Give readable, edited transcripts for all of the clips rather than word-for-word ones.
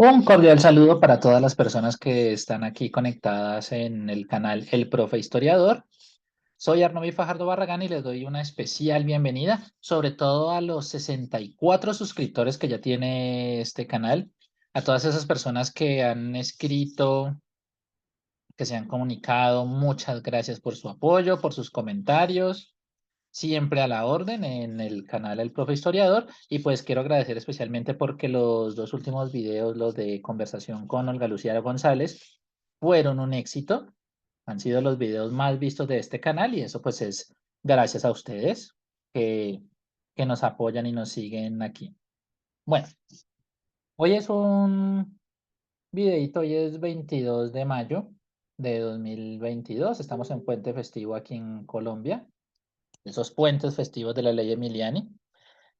Un cordial saludo para todas las personas que están aquí conectadas en el canal El Profe Historiador. Soy Arnovi Fajardo Barragán y les doy una especial bienvenida, sobre todo a los 64 suscriptores que ya tiene este canal, a todas esas personas que han escrito, que se han comunicado. Muchas gracias por su apoyo, por sus comentarios. Siempre a la orden en el canal El Profe Historiador. Y pues quiero agradecer especialmente porque los dos últimos videos, los de conversación con Olga Lucía González, fueron un éxito. Han sido los videos más vistos de este canal y eso pues es gracias a ustedes que, que nos apoyan y nos siguen aquí. Bueno, hoy es un videito, hoy es 22 de mayo de 2022. Estamos en puente festivo aquí en Colombia, esos puentes festivos de la ley Emiliani.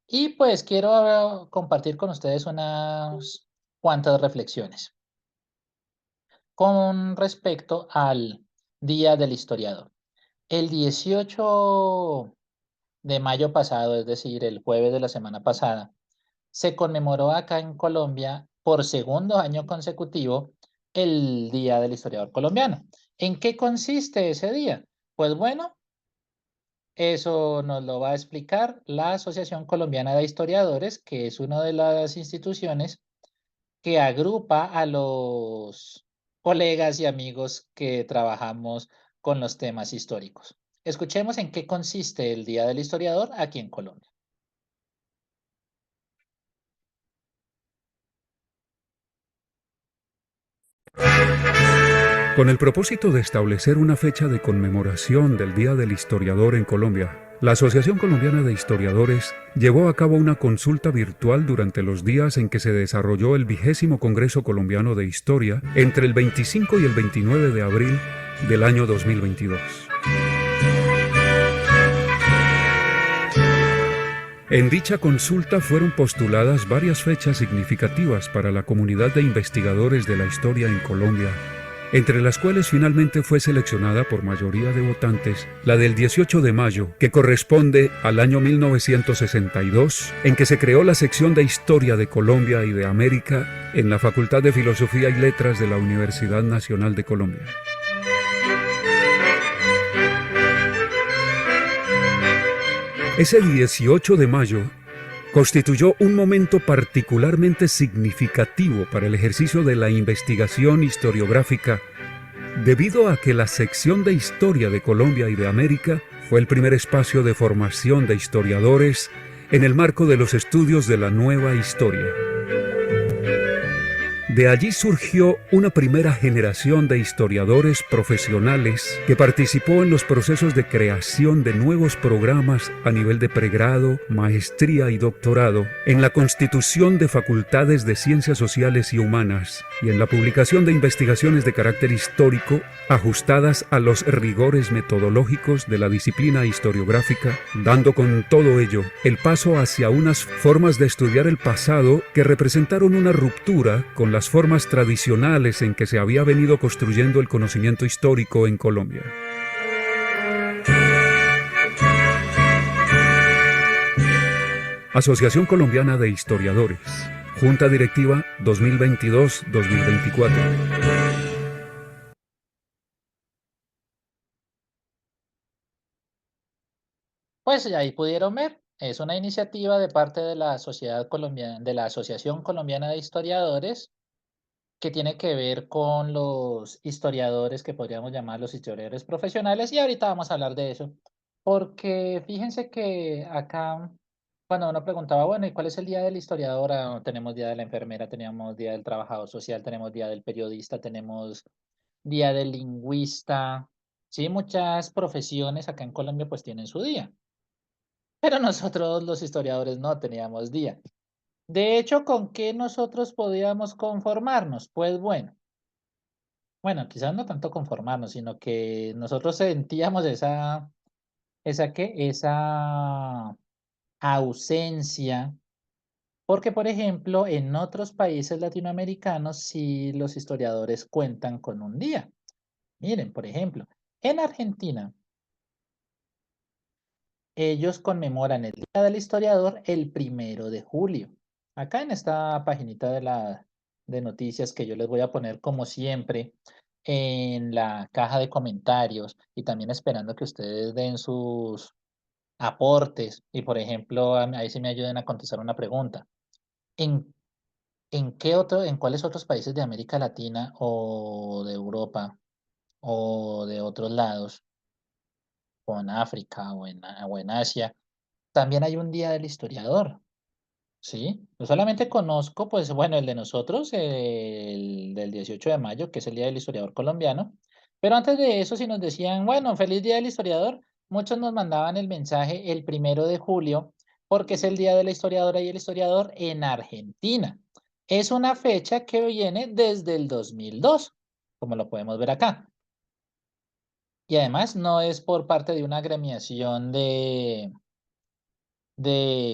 Y pues quiero compartir con ustedes unas cuantas reflexiones con respecto al Día del Historiador. El 18 de mayo pasado, es decir, el jueves de la semana pasada, se conmemoró acá en Colombia por segundo año consecutivo el Día del Historiador colombiano. ¿En qué consiste ese día? Pues bueno, eso nos lo va a explicar la Asociación Colombiana de Historiadores, que es una de las instituciones que agrupa a los colegas y amigos que trabajamos con los temas históricos. Escuchemos en qué consiste el Día del Historiador aquí en Colombia. Con el propósito de establecer una fecha de conmemoración del Día del Historiador en Colombia, la Asociación Colombiana de Historiadores llevó a cabo una consulta virtual durante los días en que se desarrolló el 20º Congreso Colombiano de Historia entre el 25 y el 29 de abril del año 2022. En dicha consulta fueron postuladas varias fechas significativas para la comunidad de investigadores de la historia en Colombia, entre las cuales finalmente fue seleccionada por mayoría de votantes la del 18 de mayo, que corresponde al año 1962, en que se creó la sección de Historia de Colombia y de América en la Facultad de Filosofía y Letras de la Universidad Nacional de Colombia. Ese 18 de mayo constituyó un momento particularmente significativo para el ejercicio de la investigación historiográfica, debido a que la sección de Historia de Colombia y de América fue el primer espacio de formación de historiadores en el marco de los estudios de la nueva historia. De allí surgió una primera generación de historiadores profesionales que participó en los procesos de creación de nuevos programas a nivel de pregrado, maestría y doctorado, en la constitución de facultades de ciencias sociales y humanas y en la publicación de investigaciones de carácter histórico ajustadas a los rigores metodológicos de la disciplina historiográfica, dando con todo ello el paso hacia unas formas de estudiar el pasado que representaron una ruptura con las formas tradicionales en que se había venido construyendo el conocimiento histórico en Colombia. Asociación Colombiana de Historiadores, Junta Directiva 2022-2024. Pues ahí pudieron ver, es una iniciativa de parte de la Sociedad Colombiana, de la Asociación Colombiana de Historiadores, que tiene que ver con los historiadores que podríamos llamar los historiadores profesionales, y ahorita vamos a hablar de eso, porque fíjense que acá, cuando uno preguntaba, bueno, ¿y cuál es el día del historiador? Ah, tenemos día de la enfermera, tenemos día del trabajador social, tenemos día del periodista, tenemos día del lingüista, sí, muchas profesiones acá en Colombia pues tienen su día, pero nosotros los historiadores no teníamos día. De hecho, ¿con qué nosotros podíamos conformarnos? Pues bueno, quizás no tanto conformarnos, sino que nosotros sentíamos esa ausencia, porque, por ejemplo, en otros países latinoamericanos sí los historiadores cuentan con un día. Miren, por ejemplo, en Argentina, ellos conmemoran el Día del Historiador el 1 de julio. Acá en esta paginita de noticias que yo les voy a poner como siempre en la caja de comentarios y también esperando que ustedes den sus aportes y, por ejemplo, ahí sí me ayuden a contestar una pregunta. ¿En, en cuáles otros países de América Latina o de Europa o de otros lados, o en África o en Asia, también hay un día del historiador? Sí, yo solamente conozco, pues bueno, el de nosotros, el del 18 de mayo, que es el Día del Historiador Colombiano, pero antes de eso, si nos decían, bueno, feliz Día del Historiador, muchos nos mandaban el mensaje el 1 de julio, porque es el Día de la Historiadora y el Historiador en Argentina. Es una fecha que viene desde el 2002, como lo podemos ver acá. Y además no es por parte de una agremiación de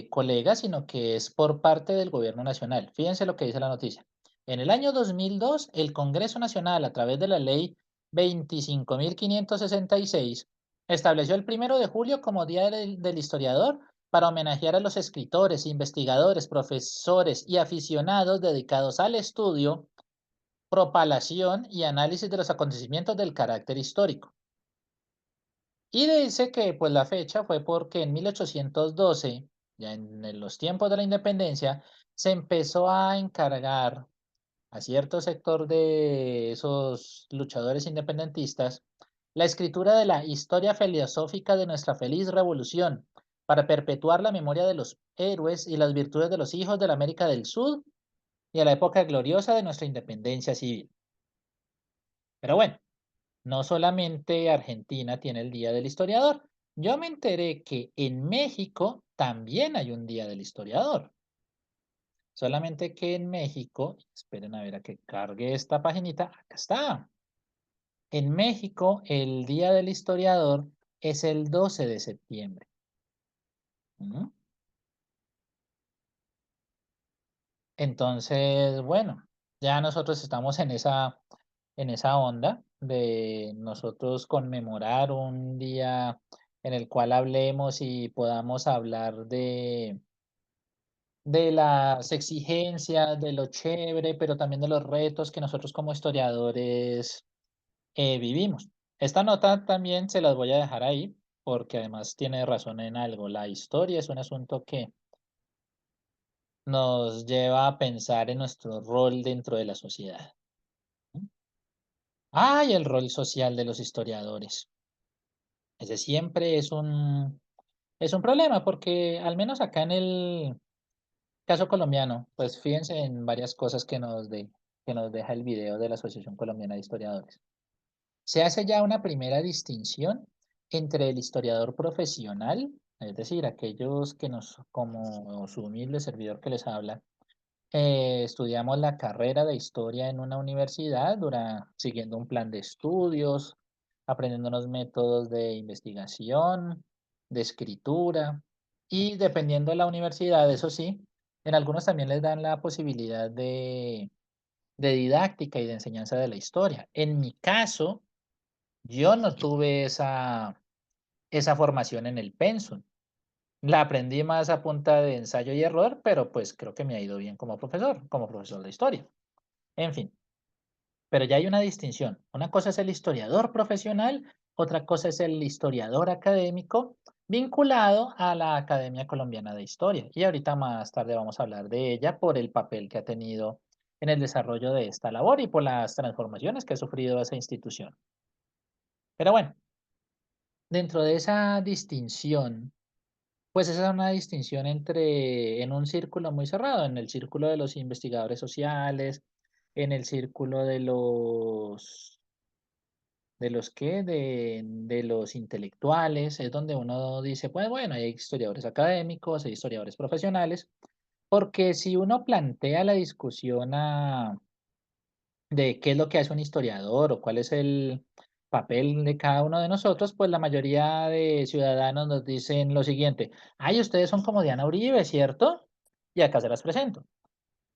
colegas, sino que es por parte del gobierno nacional. Fíjense lo que dice la noticia. En el año 2002, el Congreso Nacional, a través de la ley 25.566, estableció el 1 de julio como Día del Historiador para homenajear a los escritores, investigadores, profesores y aficionados dedicados al estudio, propalación y análisis de los acontecimientos del carácter histórico. Y dice que pues la fecha fue porque en 1812, ya en los tiempos de la independencia, se empezó a encargar a cierto sector de esos luchadores independentistas la escritura de la historia filosófica de nuestra feliz revolución para perpetuar la memoria de los héroes y las virtudes de los hijos de la América del Sur y a la época gloriosa de nuestra independencia civil. Pero bueno. No solamente Argentina tiene el Día del Historiador. Yo me enteré que en México también hay un Día del Historiador. Solamente que en México, esperen a ver a que cargue esta paginita, acá está. En México el Día del Historiador es el 12 de septiembre. ¿Mm? Entonces, bueno, ya nosotros estamos en esa onda de nosotros conmemorar un día en el cual hablemos y podamos hablar de las exigencias, de lo chévere, pero también de los retos que nosotros como historiadores vivimos. Esta nota también se las voy a dejar ahí porque además tiene razón en algo. La historia es un asunto que nos lleva a pensar en nuestro rol dentro de la sociedad. ¿No? Ah, y el rol social de los historiadores. Ese siempre es un problema porque al menos acá en el caso colombiano, pues fíjense en varias cosas que nos deja el video de la Asociación Colombiana de Historiadores. Se hace ya una primera distinción entre el historiador profesional, es decir, aquellos que nos, como su humilde servidor que les habla, estudiamos la carrera de historia en una universidad, siguiendo un plan de estudios, aprendiendo unos métodos de investigación, de escritura y dependiendo de la universidad, eso sí, en algunos también les dan la posibilidad de didáctica y de enseñanza de la historia. En mi caso, yo no tuve esa formación en el pensum. La aprendí más a punta de ensayo y error, pero pues creo que me ha ido bien como profesor de historia. En fin, pero ya hay una distinción. Una cosa es el historiador profesional, otra cosa es el historiador académico vinculado a la Academia Colombiana de Historia. Y ahorita más tarde vamos a hablar de ella por el papel que ha tenido en el desarrollo de esta labor y por las transformaciones que ha sufrido esa institución. Pero bueno, dentro de esa distinción, pues esa es una distinción en un círculo muy cerrado, en el círculo de los investigadores sociales, en el círculo de los que, de los intelectuales, es donde uno dice, pues bueno, hay historiadores académicos, hay historiadores profesionales, porque si uno plantea la discusión de qué es lo que hace un historiador o cuál es el papel de cada uno de nosotros, pues la mayoría de ciudadanos nos dicen lo siguiente, ay, ustedes son como Diana Uribe, ¿cierto? Y acá se las presento.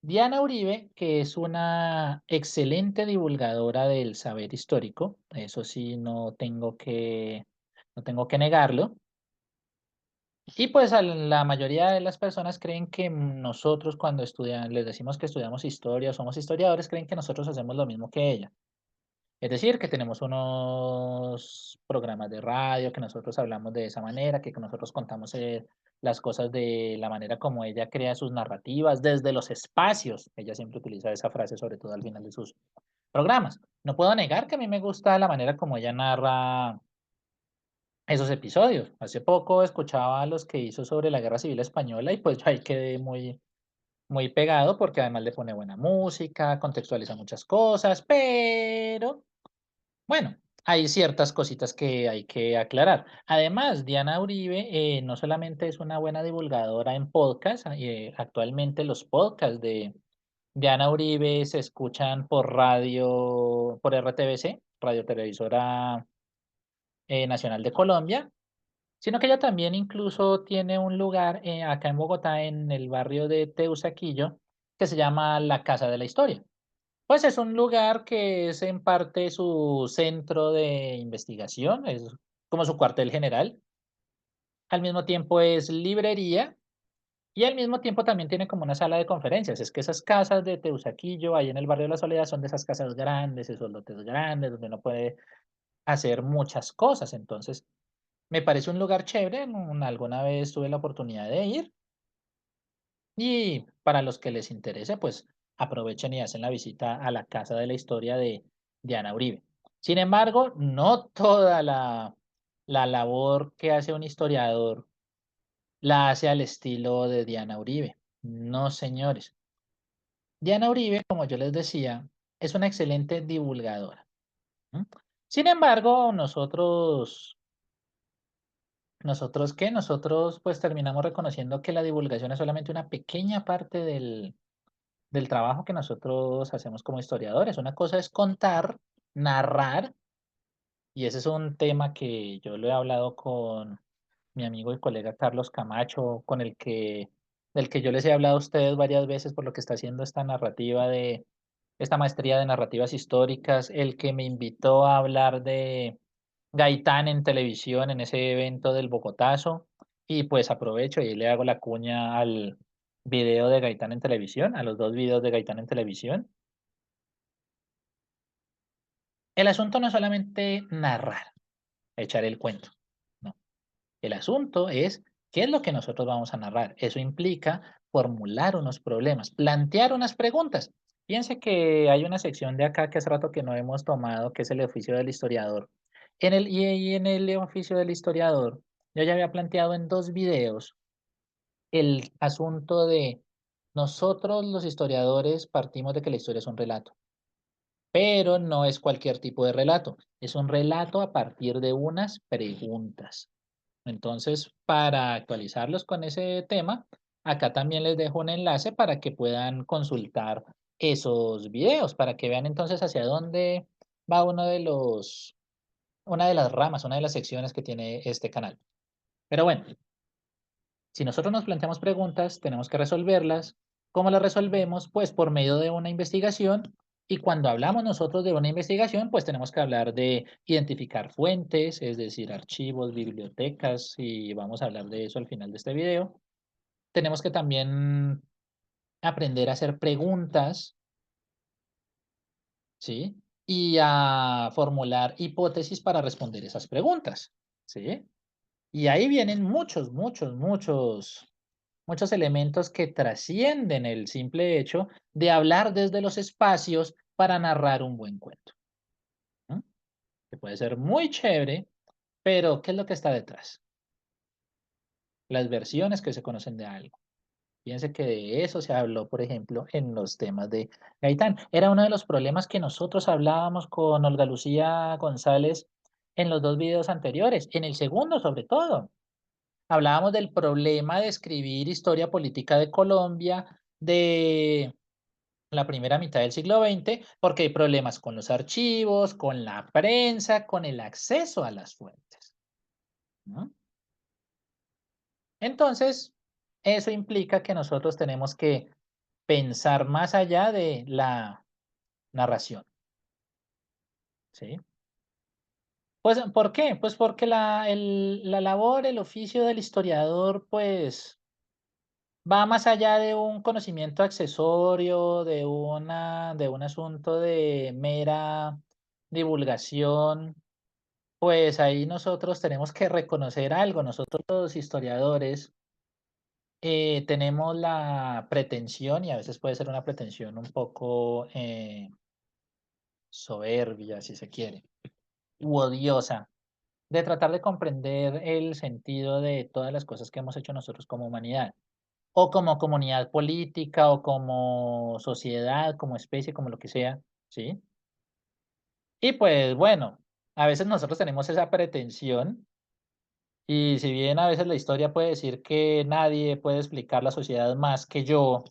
Diana Uribe, que es una excelente divulgadora del saber histórico, eso sí, no tengo que negarlo, Y pues la mayoría de las personas creen que nosotros cuando estudian, les decimos que estudiamos historia o somos historiadores, creen que nosotros hacemos lo mismo que ella. Es decir, que tenemos unos programas de radio, que nosotros hablamos de esa manera, que nosotros contamos las cosas de la manera como ella crea sus narrativas, desde los espacios. Ella siempre utiliza esa frase, sobre todo al final de sus programas. No puedo negar que a mí me gusta la manera como ella narra esos episodios. Hace poco escuchaba los que hizo sobre la Guerra Civil Española y pues yo ahí quedé muy pegado porque además le pone buena música, contextualiza muchas cosas, pero bueno, hay ciertas cositas que hay que aclarar. Además, Diana Uribe no solamente es una buena divulgadora en podcast, actualmente los podcasts de Diana Uribe se escuchan por radio, por RTBC, Radio Televisora Nacional de Colombia, sino que ella también incluso tiene un lugar acá en Bogotá, en el barrio de Teusaquillo, que se llama La Casa de la Historia. Pues es un lugar que es en parte su centro de investigación, es como su cuartel general. Al mismo tiempo es librería y al mismo tiempo también tiene como una sala de conferencias. Es que esas casas de Teusaquillo, ahí en el barrio de La Soledad, son de esas casas grandes, esos lotes grandes, donde uno puede hacer muchas cosas. Entonces, me parece un lugar chévere. Alguna vez tuve la oportunidad de ir. Y para los que les interese, pues aprovechen y hacen la visita a la Casa de la Historia de Diana Uribe. Sin embargo, no toda la labor que hace un historiador la hace al estilo de Diana Uribe. No, señores. Diana Uribe, como yo les decía, es una excelente divulgadora. ¿M? Sin embargo, ¿nosotros qué? Nosotros pues terminamos reconociendo que la divulgación es solamente una pequeña parte del trabajo que nosotros hacemos como historiadores. Una cosa es contar, narrar, y ese es un tema que yo lo he hablado con mi amigo y colega Carlos Camacho, del que yo les he hablado a ustedes varias veces por lo que está haciendo esta maestría de narrativas históricas, el que me invitó a hablar de Gaitán en televisión en ese evento del Bogotazo, y pues aprovecho y le hago la cuña al video de Gaitán en televisión, a los 2 videos de Gaitán en televisión. El asunto no es solamente narrar, echar el cuento, no. El asunto es qué es lo que nosotros vamos a narrar. Eso implica formular unos problemas, plantear unas preguntas. Piense que hay una sección de acá que hace rato que no hemos tomado, que es el oficio del historiador. Y en el oficio del historiador, yo ya había planteado en 2 videos el asunto de nosotros los historiadores partimos de que la historia es un relato. Pero no es cualquier tipo de relato, es un relato a partir de unas preguntas. Entonces, para actualizarlos con ese tema, acá también les dejo un enlace para que puedan consultar esos videos, para que vean entonces hacia dónde va una de las ramas, una de las secciones que tiene este canal. Pero bueno, si nosotros nos planteamos preguntas, tenemos que resolverlas. ¿Cómo las resolvemos? Pues por medio de una investigación. Y cuando hablamos nosotros de una investigación, pues tenemos que hablar de identificar fuentes, es decir, archivos, bibliotecas, y vamos a hablar de eso al final de este video. Tenemos que también aprender a hacer preguntas, ¿sí? Y a formular hipótesis para responder esas preguntas, ¿sí? Y ahí vienen muchos elementos que trascienden el simple hecho de hablar desde los espacios para narrar un buen cuento, ¿no? Que puede ser muy chévere, pero ¿qué es lo que está detrás? Las versiones que se conocen de algo. Fíjense que de eso se habló, por ejemplo, en los temas de Gaitán. Era uno de los problemas que nosotros hablábamos con Olga Lucía González en los 2 videos anteriores, en el segundo sobre todo. Hablábamos del problema de escribir historia política de Colombia de la primera mitad del siglo XX, porque hay problemas con los archivos, con la prensa, con el acceso a las fuentes, ¿no? Entonces, eso implica que nosotros tenemos que pensar más allá de la narración, ¿sí? Pues, ¿por qué? Pues porque la labor, el oficio del historiador, pues, va más allá de un conocimiento accesorio, de un asunto de mera divulgación. Pues ahí nosotros tenemos que reconocer algo. Nosotros los historiadores tenemos la pretensión, y a veces puede ser una pretensión un poco soberbia, si se quiere, u odiosa, de tratar de comprender el sentido de todas las cosas que hemos hecho nosotros como humanidad, o como comunidad política, o como sociedad, como especie, como lo que sea, ¿sí? Y pues bueno, a veces nosotros tenemos esa pretensión. Y si bien a veces la historia puede decir que nadie puede explicar la sociedad más que yo,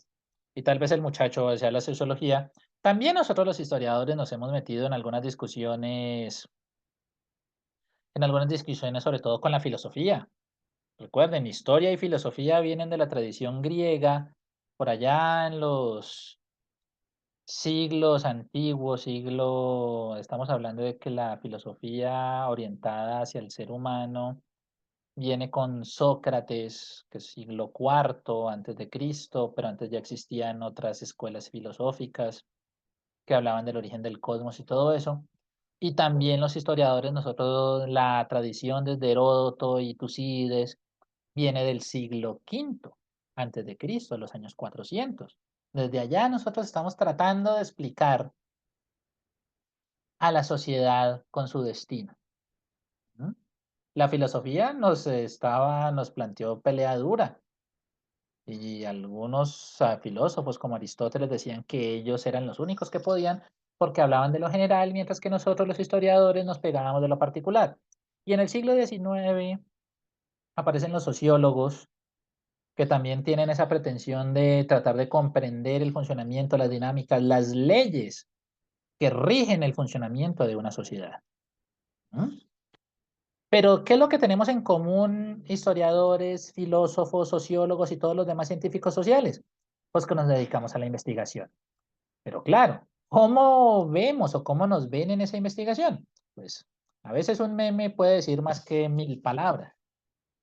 y tal vez el muchacho sea la sociología, también nosotros los historiadores nos hemos metido en algunas discusiones, sobre todo con la filosofía. Recuerden, historia y filosofía vienen de la tradición griega, por allá en los siglos antiguos, estamos hablando de que la filosofía orientada hacia el ser humano viene con Sócrates, que es siglo cuarto antes de Cristo, pero antes ya existían otras escuelas filosóficas que hablaban del origen del cosmos y todo eso. Y también los historiadores, nosotros, la tradición desde Heródoto y Tucídides viene del siglo quinto antes de Cristo, los años 400. Desde allá nosotros estamos tratando de explicar a la sociedad con su destino. ¿M? La filosofía nos planteó pelea dura. Y algunos filósofos como Aristóteles decían que ellos eran los únicos que podían porque hablaban de lo general, mientras que nosotros los historiadores nos pegábamos de lo particular. Y en el siglo XIX aparecen los sociólogos que también tienen esa pretensión de tratar de comprender el funcionamiento, las dinámicas, las leyes que rigen el funcionamiento de una sociedad. ¿M? Pero, ¿qué es lo que tenemos en común historiadores, filósofos, sociólogos y todos los demás científicos sociales? Pues que nos dedicamos a la investigación. Pero claro, ¿cómo vemos o cómo nos ven en esa investigación? Pues a veces un meme puede decir más que 1000 palabras.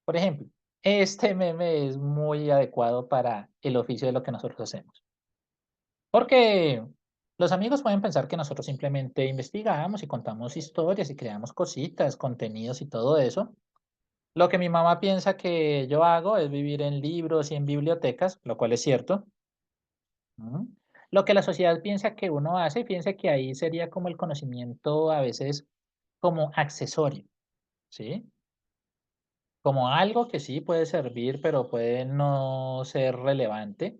Por ejemplo, este meme es muy adecuado para el oficio de lo que nosotros hacemos. Porque los amigos pueden pensar que nosotros simplemente investigamos y contamos historias y creamos cositas, contenidos y todo eso. Lo que mi mamá piensa que yo hago es vivir en libros y en bibliotecas, lo cual es cierto. Ujú. Lo que la sociedad piensa que uno hace, piensa que ahí sería como el conocimiento a veces como accesorio, ¿sí? Como algo que sí puede servir, pero puede no ser relevante.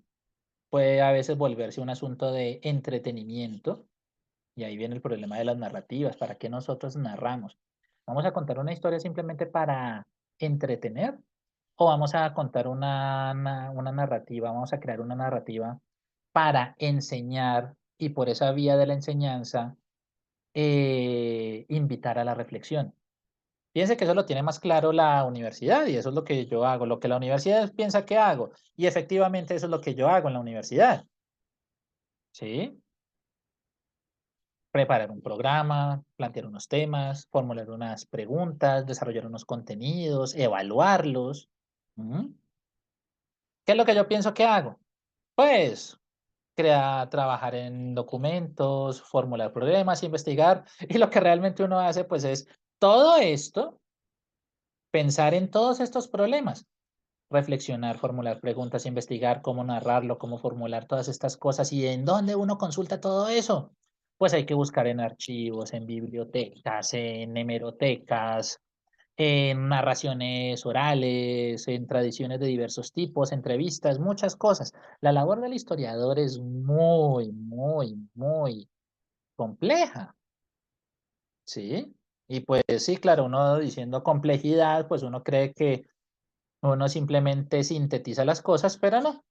Puede a veces volverse un asunto de entretenimiento. Y ahí viene el problema de las narrativas. ¿Para qué nosotros narramos? ¿Vamos a contar una historia simplemente para entretener? ¿O vamos a contar una narrativa, vamos a crear una narrativa para enseñar y por esa vía de la enseñanza invitar a la reflexión? Fíjense que eso lo tiene más claro la universidad y eso es lo que yo hago, lo que la universidad piensa que hago. Y efectivamente eso es lo que yo hago en la universidad, ¿sí? Preparar un programa, plantear unos temas, formular unas preguntas, desarrollar unos contenidos, evaluarlos. ¿M? ¿Qué es lo que yo pienso que hago? Pues trabajar en documentos, formular problemas, investigar. Y lo que realmente uno hace, pues es todo esto, pensar en todos estos problemas, reflexionar, formular preguntas, investigar cómo narrarlo, cómo formular todas estas cosas y en dónde uno consulta todo eso. Pues hay que buscar en archivos, en bibliotecas, en hemerotecas, en narraciones orales, en tradiciones de diversos tipos, entrevistas, muchas cosas. La labor del historiador es muy, muy, muy compleja, ¿sí? Y pues sí, claro, uno diciendo complejidad, pues uno cree que uno simplemente sintetiza las cosas, pero no,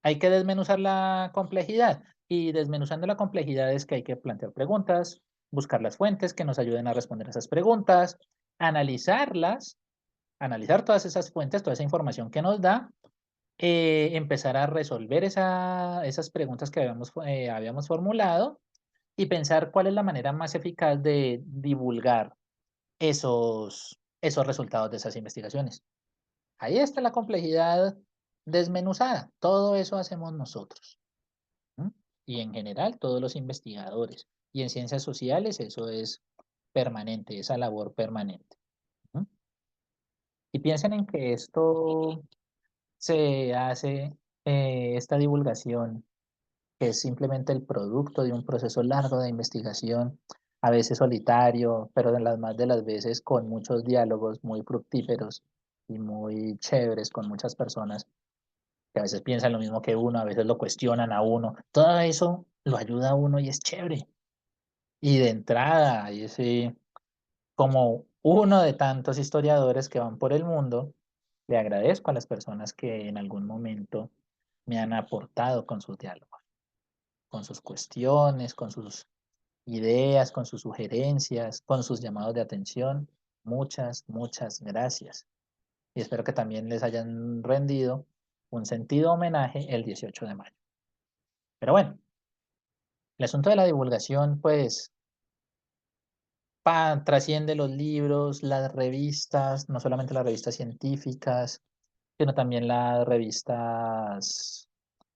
hay que desmenuzar la complejidad. Y desmenuzando la complejidad es que hay que plantear preguntas, buscar las fuentes que nos ayuden a responder esas preguntas, analizarlas, analizar todas esas fuentes, toda esa información que nos da, empezar a resolver esas preguntas que habíamos formulado y pensar cuál es la manera más eficaz de divulgar esos resultados de esas investigaciones. Ahí está la complejidad desmenuzada. Todo eso hacemos nosotros. ¿M? Y en general todos los investigadores. Y en ciencias sociales eso es permanente, esa labor permanente. ¿M? Y piensen en que esto se hace, esta divulgación, que es simplemente el producto de un proceso largo de investigación, a veces solitario, pero de las más de las veces con muchos diálogos muy fructíferos y muy chéveres con muchas personas que a veces piensan lo mismo que uno, a veces lo cuestionan a uno. Todo eso lo ayuda a uno y es chévere. Y de entrada, y ese, como uno de tantos historiadores que van por el mundo, le agradezco a las personas que en algún momento me han aportado con sus diálogos, con sus cuestiones, con sus ideas, con sus sugerencias, con sus llamados de atención. Muchas, muchas gracias. Y espero que también les hayan rendido un sentido homenaje el 18 de mayo. Pero bueno, el asunto de la divulgación, pues, trasciende los libros, las revistas, no solamente las revistas científicas, sino también las revistas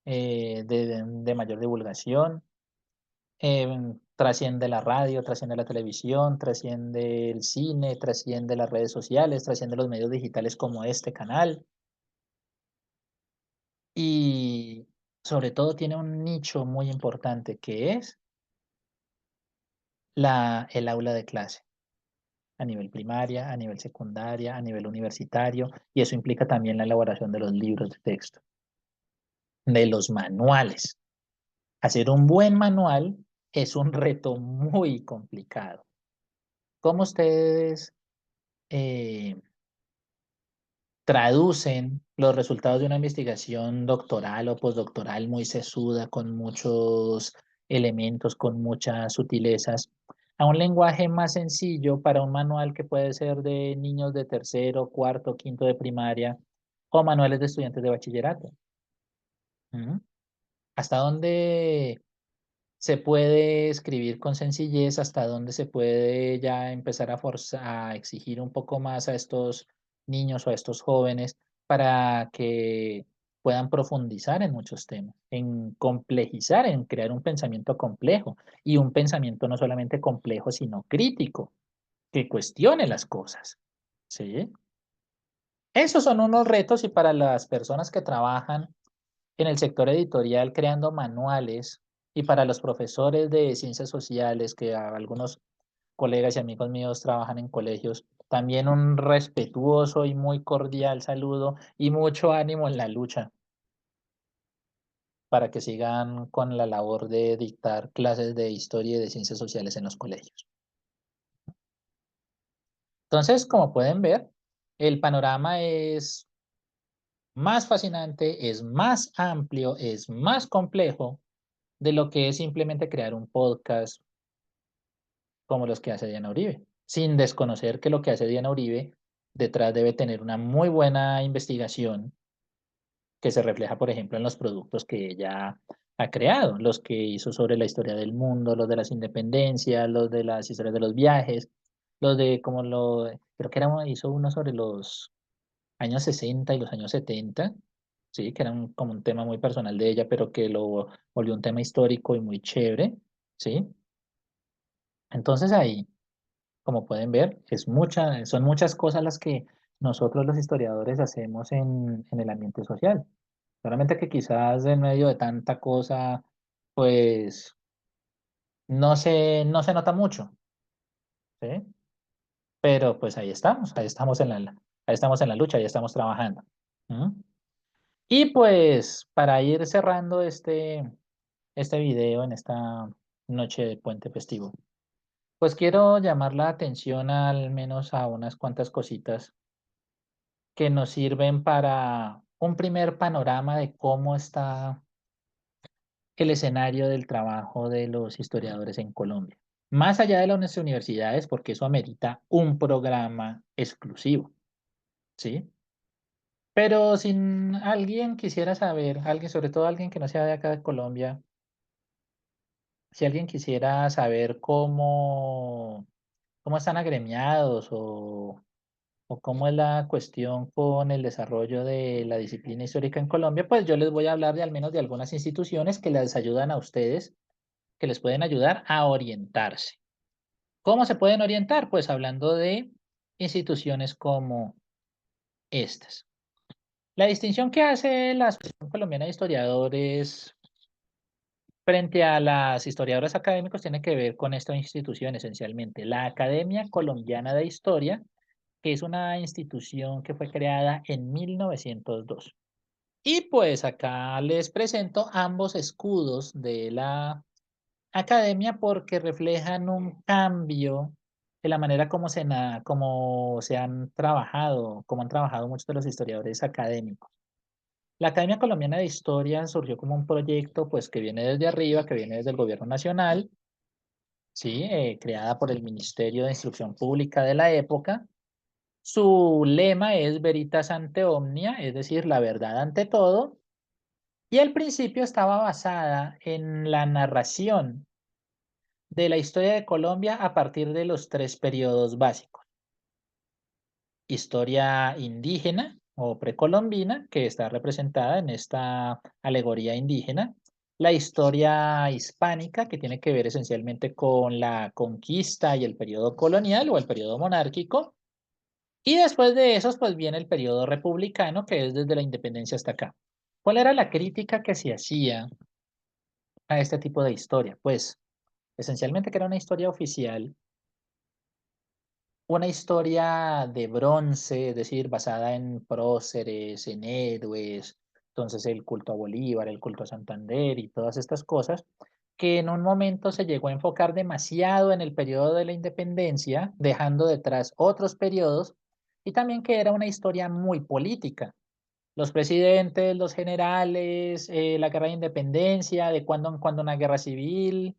de mayor divulgación. Trasciende la radio, trasciende la televisión, trasciende el cine, trasciende las redes sociales, trasciende los medios digitales como este canal y sobre todo tiene un nicho muy importante que es el aula de clase a nivel primaria, a nivel secundaria, a nivel universitario y eso implica también la elaboración de los libros de texto, de los manuales. Hacer un buen manual es un reto muy complicado. ¿Cómo ustedes eh, traducen los resultados de una investigación doctoral o postdoctoral muy sesuda, con muchos elementos, con muchas sutilezas, a un lenguaje más sencillo para un manual que puede ser de niños de tercero, cuarto, quinto de primaria o manuales de estudiantes de bachillerato? ¿Mm? ¿Hasta dónde se puede escribir con sencillez? ¿Hasta dónde se puede ya empezar a forzar, a exigir un poco más a estos niños o a estos jóvenes para que puedan profundizar en muchos temas, en complejizar, en crear un pensamiento complejo y un pensamiento no solamente complejo, sino crítico, que cuestione las cosas? ¿Sí? Esos son unos retos y para las personas que trabajan en el sector editorial creando manuales y para los profesores de ciencias sociales, que algunos colegas y amigos míos trabajan en colegios, también un respetuoso y muy cordial saludo y mucho ánimo en la lucha para que sigan con la labor de dictar clases de historia y de ciencias sociales en los colegios. Entonces, como pueden ver, el panorama es más fascinante, es más amplio, es más complejo de lo que es simplemente crear un podcast como los que hace Diana Uribe, sin desconocer que lo que hace Diana Uribe detrás debe tener una muy buena investigación que se refleja, por ejemplo, en los productos que ella ha creado, los que hizo sobre la historia del mundo, los de las independencias, los de las historias de los viajes, los de como creo que hizo uno sobre los años 60 y los años 70, sí, que era como un tema muy personal de ella, pero que lo volvió un tema histórico y muy chévere, sí. Entonces ahí, como pueden ver, son muchas cosas las que nosotros los historiadores hacemos en el ambiente social. Solamente que quizás en medio de tanta cosa, pues no se nota mucho, ¿sí? Pero pues ahí estamos ahí estamos en la lucha, ahí estamos trabajando. ¿Mm? Y pues para ir cerrando este video en esta noche de puente festivo, pues quiero llamar la atención al menos a unas cuantas cositas que nos sirven para un primer panorama de cómo está el escenario del trabajo de los historiadores en Colombia. Más allá de las universidades, porque eso amerita un programa exclusivo, ¿sí? Pero si alguien quisiera saber, alguien, sobre todo alguien que no sea de acá de Colombia, si alguien quisiera saber cómo están agremiados o cómo es la cuestión con el desarrollo de la disciplina histórica en Colombia, pues yo les voy a hablar de al menos de algunas instituciones que les ayudan a ustedes, que les pueden ayudar a orientarse. ¿Cómo se pueden orientar? Pues hablando de instituciones como estas. La distinción que hace la Asociación Colombiana de Historiadores frente a las historiadoras académicos tiene que ver con esta institución esencialmente, la Academia Colombiana de Historia, que es una institución que fue creada en 1902. Y pues acá les presento ambos escudos de la academia porque reflejan un cambio en la manera como se han trabajado, como han trabajado muchos de los historiadores académicos. La Academia Colombiana de Historia surgió como un proyecto pues que viene desde arriba, que viene desde el gobierno nacional, ¿sí? Creada por el Ministerio de Instrucción Pública de la época. Su lema es Veritas ante Omnia, es decir, la verdad ante todo, y al principio estaba basada en la narración de la historia de Colombia a partir de los tres periodos básicos. Historia indígena o precolombina, que está representada en esta alegoría indígena. La historia hispánica, que tiene que ver esencialmente con la conquista y el periodo colonial o el periodo monárquico. Y después de esos, pues viene el periodo republicano, que es desde la independencia hasta acá. ¿Cuál era la crítica que se hacía a este tipo de historia? Pues esencialmente que era una historia oficial, una historia de bronce, es decir, basada en próceres, en héroes, entonces el culto a Bolívar, el culto a Santander y todas estas cosas, que en un momento se llegó a enfocar demasiado en el periodo de la independencia, dejando detrás otros periodos, y también que era una historia muy política. Los presidentes, los generales, la guerra de independencia, de cuando en cuando una guerra civil,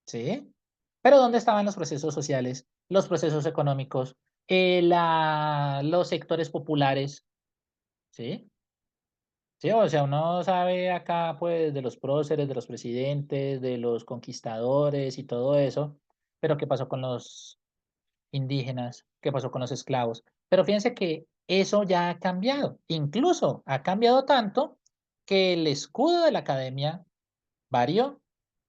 ¿sí? Pero ¿dónde estaban los procesos sociales, los procesos económicos, los sectores populares? ¿Sí? Sí, o sea, uno sabe acá pues de los próceres, de los presidentes, de los conquistadores y todo eso, pero ¿qué pasó con los indígenas? ¿Qué pasó con los esclavos? Pero fíjense que eso ya ha cambiado, incluso ha cambiado tanto que el escudo de la academia varió.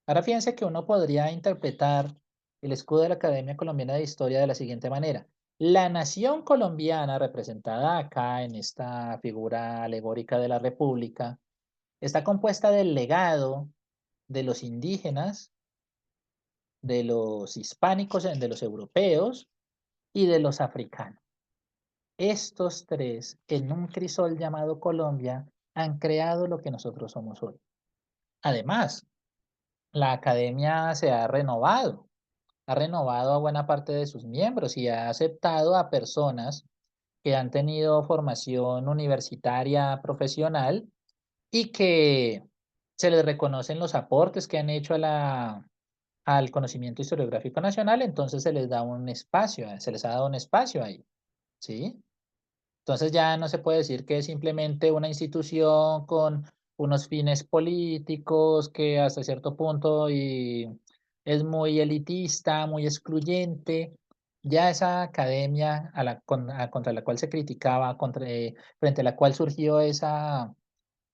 Ahora fíjense que uno podría interpretar el escudo de la Academia Colombiana de Historia de la siguiente manera. La nación colombiana, representada acá en esta figura alegórica de la República, está compuesta del legado de los indígenas, de los hispánicos, de los europeos y de los africanos. Estos tres, en un crisol llamado Colombia, han creado lo que nosotros somos hoy. Además, la academia se ha renovado a buena parte de sus miembros y ha aceptado a personas que han tenido formación universitaria profesional y que se les reconocen los aportes que han hecho al conocimiento historiográfico nacional, entonces se les da un espacio, se les ha dado un espacio ahí, ¿sí? Entonces ya no se puede decir que es simplemente una institución con unos fines políticos que hasta cierto punto y es muy elitista, muy excluyente. Ya esa academia contra la cual se criticaba, frente a la cual surgió ese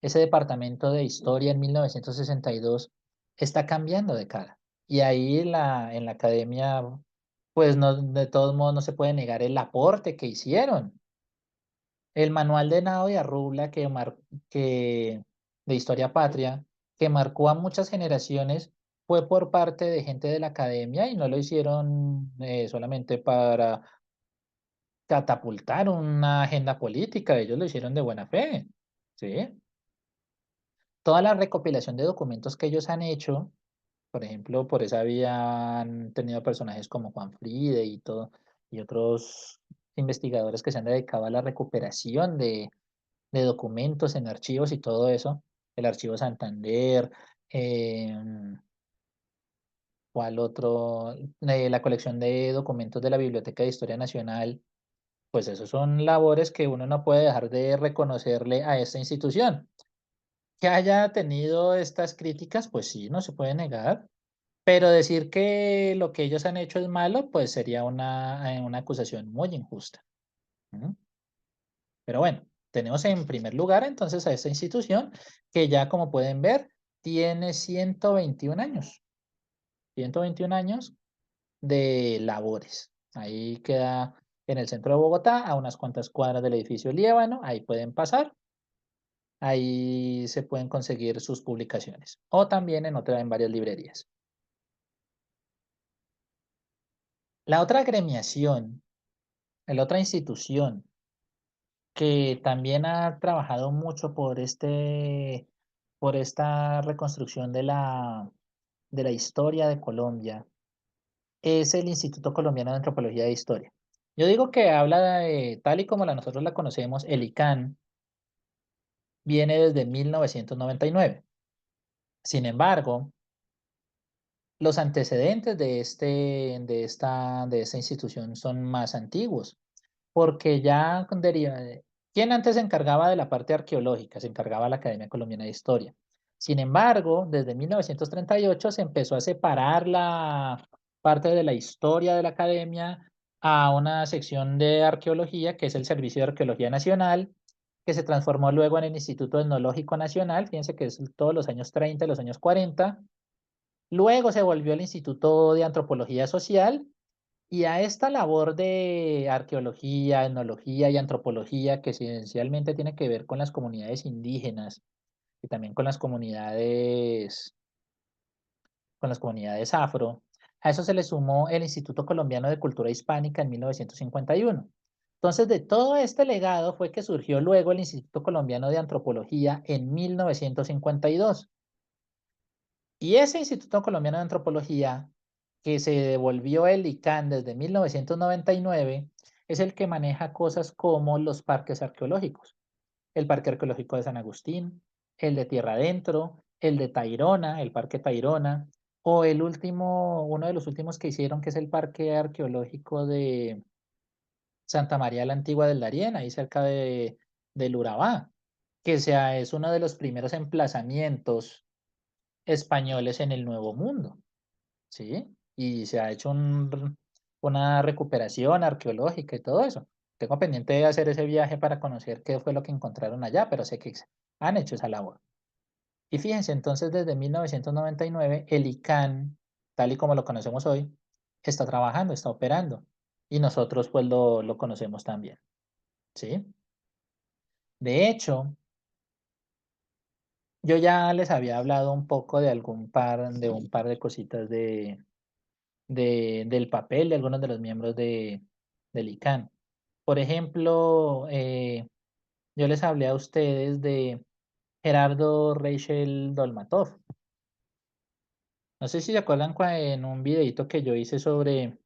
departamento de historia en 1962, está cambiando de cara. Y ahí en la academia, pues no, de todos modos no se puede negar el aporte que hicieron. El manual de Nao y Arrubla de Historia Patria, que marcó a muchas generaciones, fue por parte de gente de la academia y no lo hicieron solamente para catapultar una agenda política, ellos lo hicieron de buena fe, ¿sí? Toda la recopilación de documentos que ellos han hecho, por ejemplo, por esa vía han tenido personajes como Juan Fride y todo, y otros investigadores que se han dedicado a la recuperación de documentos en archivos y todo eso, el archivo Santander, ¿cuál otro? La colección de documentos de la Biblioteca de Historia Nacional, pues esos son labores que uno no puede dejar de reconocerle a esta institución. Que haya tenido estas críticas, pues sí, no se puede negar. Pero decir que lo que ellos han hecho es malo, pues sería una acusación muy injusta. ¿Mm? Pero bueno, tenemos en primer lugar entonces a esta institución que ya como pueden ver tiene 121 años, 121 años de labores. Ahí queda en el centro de Bogotá, a unas cuantas cuadras del edificio Liébano, ahí pueden pasar, ahí se pueden conseguir sus publicaciones o también en varias librerías. La otra agremiación, la otra institución que también ha trabajado mucho por esta reconstrucción de la historia de Colombia, es el Instituto Colombiano de Antropología e Historia. Yo digo que habla de, tal y como nosotros la conocemos, el ICANN, viene desde 1999. Sin embargo, los antecedentes de esta institución son más antiguos. Porque ya ¿quién antes se encargaba de la parte arqueológica? Se encargaba la Academia Colombiana de Historia. Sin embargo, desde 1938 se empezó a separar la parte de la historia de la academia a una sección de arqueología, que es el Servicio de Arqueología Nacional, que se transformó luego en el Instituto Etnológico Nacional, fíjense que es todos los años 30 y los años 40. Luego se volvió el Instituto de Antropología Social y a esta labor de arqueología, etnología y antropología, que esencialmente tiene que ver con las comunidades indígenas y también con las comunidades afro, a eso se le sumó el Instituto Colombiano de Cultura Hispánica en 1951. Entonces, de todo este legado fue que surgió luego el Instituto Colombiano de Antropología en 1952. Y ese Instituto Colombiano de Antropología, que se devolvió el ICANN desde 1999, es el que maneja cosas como los parques arqueológicos. El Parque Arqueológico de San Agustín, el de Tierra Adentro, el de Tayrona, el Parque Tayrona, o uno de los últimos que hicieron, que es el Parque Arqueológico de Santa María la Antigua del Darién, ahí cerca del Urabá, que es uno de los primeros emplazamientos españoles en el Nuevo Mundo. ¿Sí? Y se ha hecho una recuperación arqueológica y todo eso. Tengo pendiente de hacer ese viaje para conocer qué fue lo que encontraron allá, pero sé que han hecho esa labor. Y fíjense, entonces desde 1999 el ICANN, tal y como lo conocemos hoy, está trabajando, está operando. Y nosotros pues lo conocemos también. ¿Sí? De hecho, yo ya les había hablado un poco de un par de cositas del papel de algunos de los miembros del ICANN. Por ejemplo, yo les hablé a ustedes de Gerardo Reichel Dolmatov. No sé si se acuerdan en un videito que yo hice sobre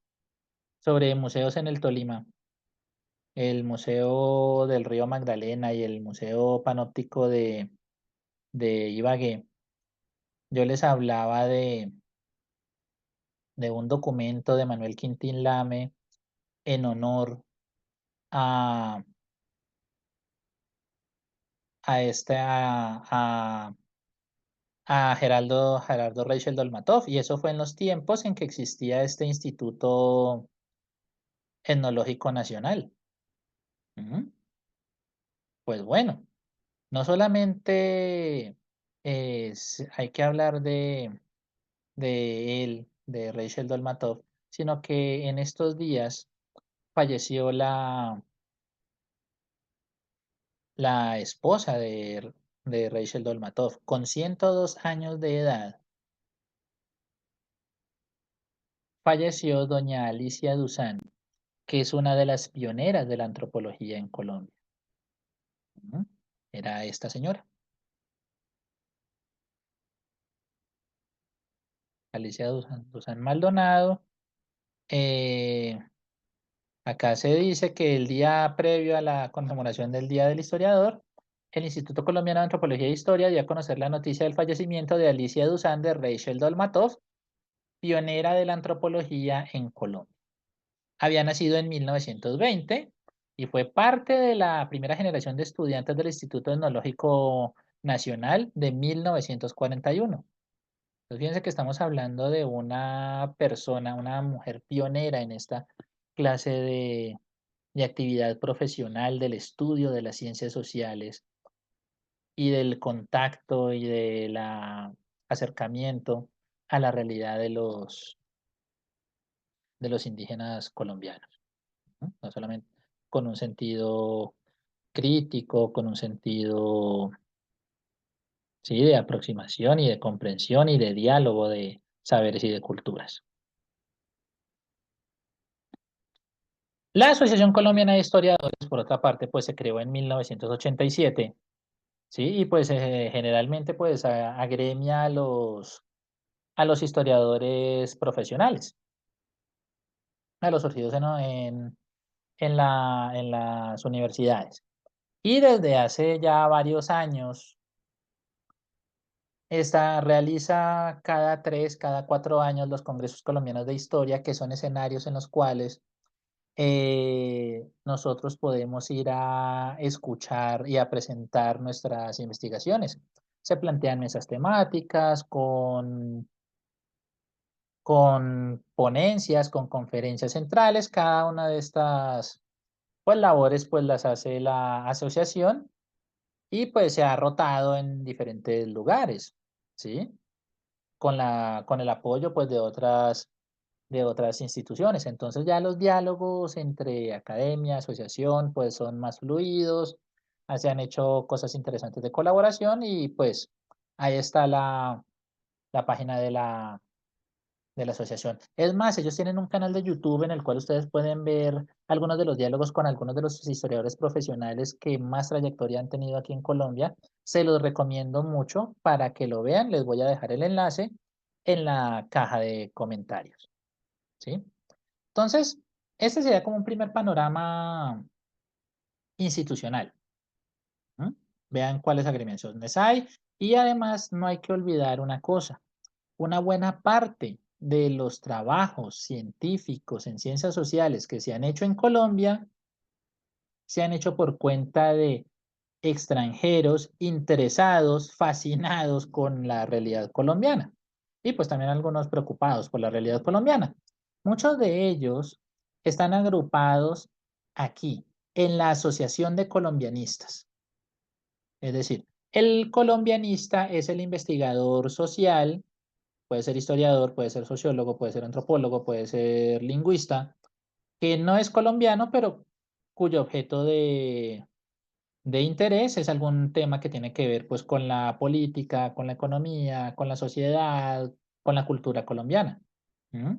museos en el Tolima, el Museo del Río Magdalena y el Museo Panóptico de Ibagué. Yo les hablaba de un documento de Manuel Quintín Lame en honor a, a Gerardo Reichel Dolmatov, y eso fue en los tiempos en que existía este Instituto Etnológico Nacional. Ujú. Pues bueno, no solamente hay que hablar de él, de Reichel Dolmatov, sino que en estos días falleció la esposa de Reichel Dolmatov, con 102 años de edad. Falleció doña Alicia Duzán, que es una de las pioneras de la antropología en Colombia. Ujú. Era esta señora, Alicia Duzán Maldonado. Eh, Acá se dice que el día previo a la conmemoración del Día del Historiador, el Instituto Colombiano de Antropología e Historia dio a conocer la noticia del fallecimiento de Alicia Duzán de Reichel Dolmatov, pionera de la antropología en Colombia. Había nacido en 1920 y fue parte de la primera generación de estudiantes del Instituto Etnológico Nacional de 1941. Pues fíjense que estamos hablando de una persona, una mujer pionera en esta clase de actividad profesional, del estudio de las ciencias sociales y del contacto y del acercamiento a la realidad de los indígenas colombianos, ¿no? No solamente con un sentido crítico, con un sentido, sí, de aproximación y de comprensión y de diálogo de saberes y de culturas. La Asociación Colombiana de Historiadores, por otra parte, pues se creó en 1987, ¿sí? Y pues generalmente pues agremia a los historiadores profesionales, a los surgidos en las universidades. Y desde hace ya varios años, esta realiza cada 3, cada 4 años los Congresos Colombianos de Historia, que son escenarios en los cuales nosotros podemos ir a escuchar y a presentar nuestras investigaciones. Se plantean mesas temáticas con ponencias, con conferencias centrales. Cada una de estas pues, labores pues, las hace la asociación y pues se ha rotado en diferentes lugares, ¿sí? Con el apoyo pues, de otras instituciones. Entonces ya los diálogos entre academia, asociación, pues son más fluidos, se han hecho cosas interesantes de colaboración y pues ahí está la página de la asociación. Es más, ellos tienen un canal de YouTube en el cual ustedes pueden ver algunos de los diálogos con algunos de los historiadores profesionales que más trayectoria han tenido aquí en Colombia. Se los recomiendo mucho para que lo vean. Les voy a dejar el enlace en la caja de comentarios, ¿sí? Entonces, este sería como un primer panorama institucional. ¿M? Vean cuáles agremiaciones hay y además no hay que olvidar una cosa. Una buena parte de los trabajos científicos en ciencias sociales que se han hecho en Colombia se han hecho por cuenta de extranjeros interesados, fascinados con la realidad colombiana y pues también algunos preocupados por la realidad colombiana. Muchos de ellos están agrupados aquí en la Asociación de Colombianistas. Es decir, el colombianista es el investigador social, puede ser historiador, puede ser sociólogo, puede ser antropólogo, puede ser lingüista, que no es colombiano, pero cuyo objeto de interés es algún tema que tiene que ver pues con la política, con la economía, con la sociedad, con la cultura colombiana. ¿Mm?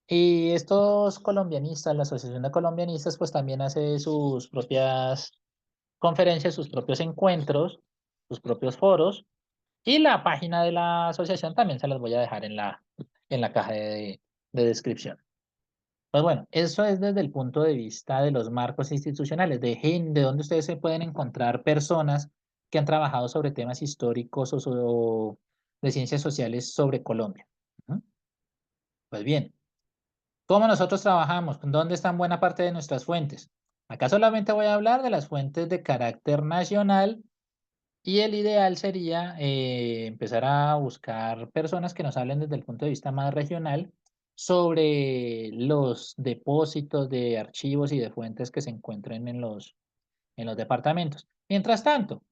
Y estos colombianistas, la Asociación de Colombianistas, pues también hace sus propias conferencias, sus propios encuentros, sus propios foros, y la página de la asociación también se las voy a dejar en la caja de descripción. Pues bueno, eso es desde el punto de vista de los marcos institucionales, de donde ustedes se pueden encontrar personas que han trabajado sobre temas históricos o de ciencias sociales sobre Colombia. Ujú. Pues bien, ¿cómo nosotros trabajamos? ¿Dónde están buena parte de nuestras fuentes? Acá solamente voy a hablar de las fuentes de carácter nacional y el ideal sería empezar a buscar personas que nos hablen desde el punto de vista más regional sobre los depósitos de archivos y de fuentes que se encuentren en los departamentos. Mientras tanto,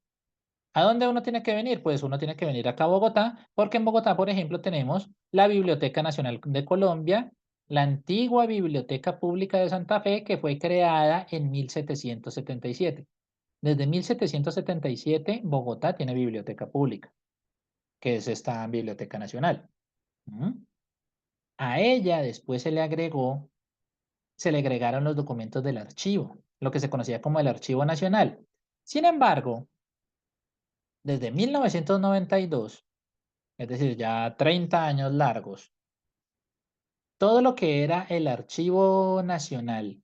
¿a dónde uno tiene que venir? Pues uno tiene que venir acá a Bogotá, porque en Bogotá, por ejemplo, tenemos la Biblioteca Nacional de Colombia, la antigua Biblioteca Pública de Santa Fe, que fue creada en 1777. Desde 1777, Bogotá tiene biblioteca pública, que es esta Biblioteca Nacional. ¿Mm? A ella después se le agregaron los documentos del archivo, lo que se conocía como el Archivo Nacional. Sin embargo, desde 1992, es decir, ya 30 años largos, todo lo que era el Archivo Nacional,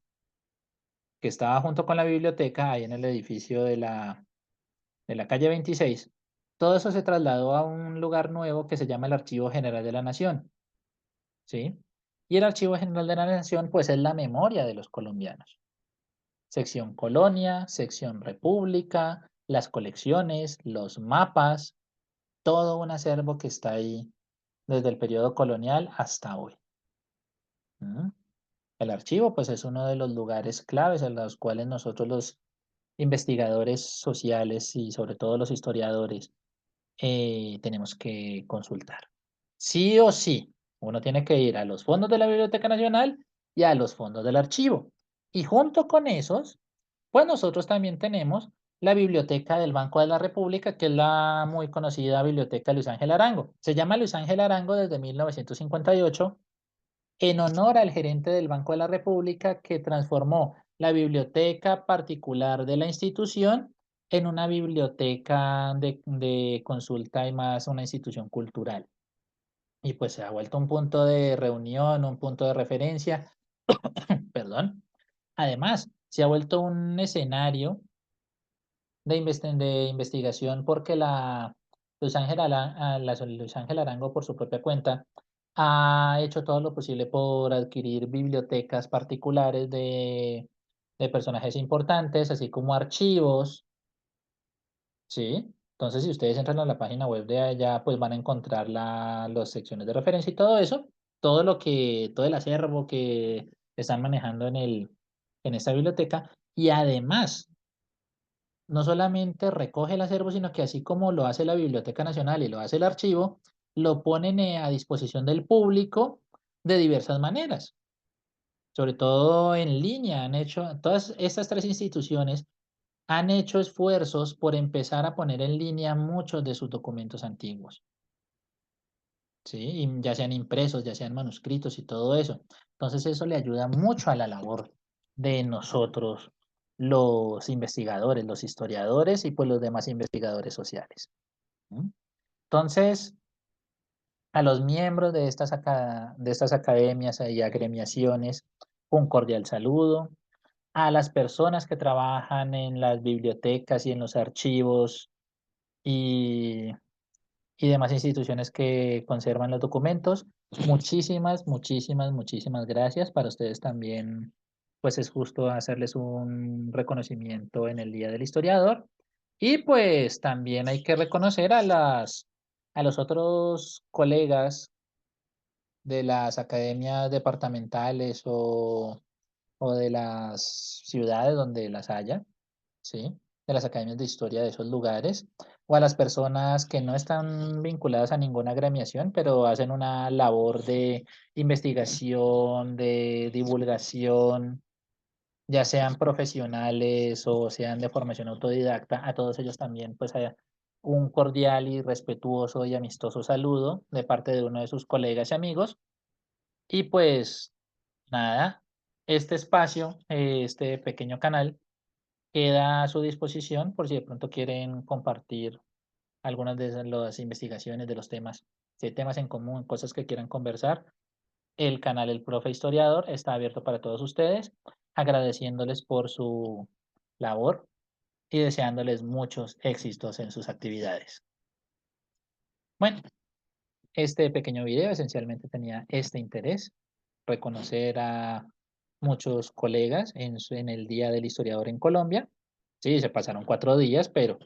que estaba junto con la biblioteca, ahí en el edificio de la calle 26, todo eso se trasladó a un lugar nuevo que se llama el Archivo General de la Nación, ¿sí? Y el Archivo General de la Nación, pues es la memoria de los colombianos. Sección Colonia, sección República, las colecciones, los mapas, todo un acervo que está ahí desde el periodo colonial hasta hoy. ¿Mm? El archivo, pues, es uno de los lugares claves en los cuales nosotros los investigadores sociales y sobre todo los historiadores tenemos que consultar. Sí o sí, uno tiene que ir a los fondos de la Biblioteca Nacional y a los fondos del archivo. Y junto con esos, pues nosotros también tenemos la Biblioteca del Banco de la República, que es la muy conocida Biblioteca Luis Ángel Arango. Se llama Luis Ángel Arango desde 1958 en honor al gerente del Banco de la República que transformó la biblioteca particular de la institución en una biblioteca de consulta y más una institución cultural. Y pues se ha vuelto un punto de reunión, un punto de referencia, perdón. Además, se ha vuelto un escenario de investigación porque Luis Ángel Arango, por su propia cuenta, ha hecho todo lo posible por adquirir bibliotecas particulares de personajes importantes, así como archivos, ¿sí? Entonces, si ustedes entran a la página web de allá, pues van a encontrar las secciones de referencia y todo eso, todo el acervo que están manejando en esta biblioteca. Y además, no solamente recoge el acervo, sino que así como lo hace la Biblioteca Nacional y lo hace el archivo, lo ponen a disposición del público de diversas maneras, sobre todo en línea. Todas estas tres instituciones han hecho esfuerzos por empezar a poner en línea muchos de sus documentos antiguos, ¿sí? Y ya sean impresos, ya sean manuscritos y todo eso. Entonces eso le ayuda mucho a la labor de nosotros, los investigadores, los historiadores y pues los demás investigadores sociales. ¿Mm? Entonces, a los miembros de estas academias y agremiaciones, un cordial saludo. A las personas que trabajan en las bibliotecas y en los archivos y demás instituciones que conservan los documentos. Muchísimas, muchísimas, muchísimas gracias. Para ustedes también, pues es justo hacerles un reconocimiento en el Día del Historiador. Y pues también hay que reconocer a los otros colegas de las academias departamentales o de las ciudades donde las haya, ¿sí? De las academias de historia de esos lugares, o a las personas que no están vinculadas a ninguna agremiación, pero hacen una labor de investigación, de divulgación, ya sean profesionales o sean de formación autodidacta, a todos ellos también, pues, un cordial y respetuoso y amistoso saludo de parte de uno de sus colegas y amigos. Y pues, nada, este espacio, este pequeño canal, queda a su disposición por si de pronto quieren compartir algunas de las investigaciones de los temas, si hay temas en común, cosas que quieran conversar. El canal El Profe Historiador está abierto para todos ustedes, agradeciéndoles por su labor y deseándoles muchos éxitos en sus actividades. Bueno, este pequeño video esencialmente tenía este interés, reconocer a muchos colegas en el Día del Historiador en Colombia. Sí, se pasaron 4 días, pero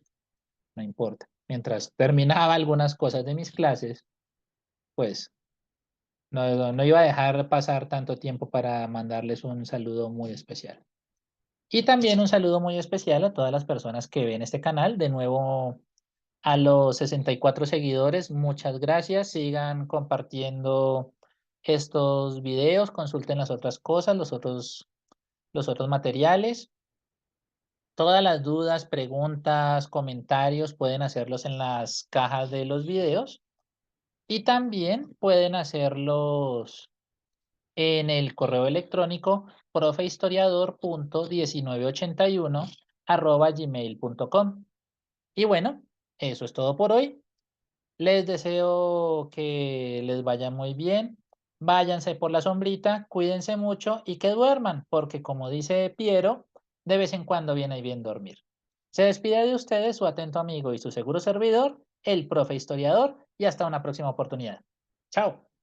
no importa. Mientras terminaba algunas cosas de mis clases, pues no iba a dejar pasar tanto tiempo para mandarles un saludo muy especial. Y también un saludo muy especial a todas las personas que ven este canal. De nuevo, a los 64 seguidores, muchas gracias. Sigan compartiendo estos videos, consulten las otras cosas, los otros materiales. Todas las dudas, preguntas, comentarios pueden hacerlos en las cajas de los videos y también pueden hacerlos en el correo electrónico profehistoriador.1981@gmail.com. Y bueno, eso es todo por hoy. Les deseo que les vaya muy bien. Váyanse por la sombrita, cuídense mucho y que duerman, porque como dice Piero, de vez en cuando viene bien dormir. Se despide de ustedes su atento amigo y su seguro servidor, el profe historiador, y hasta una próxima oportunidad. Chao.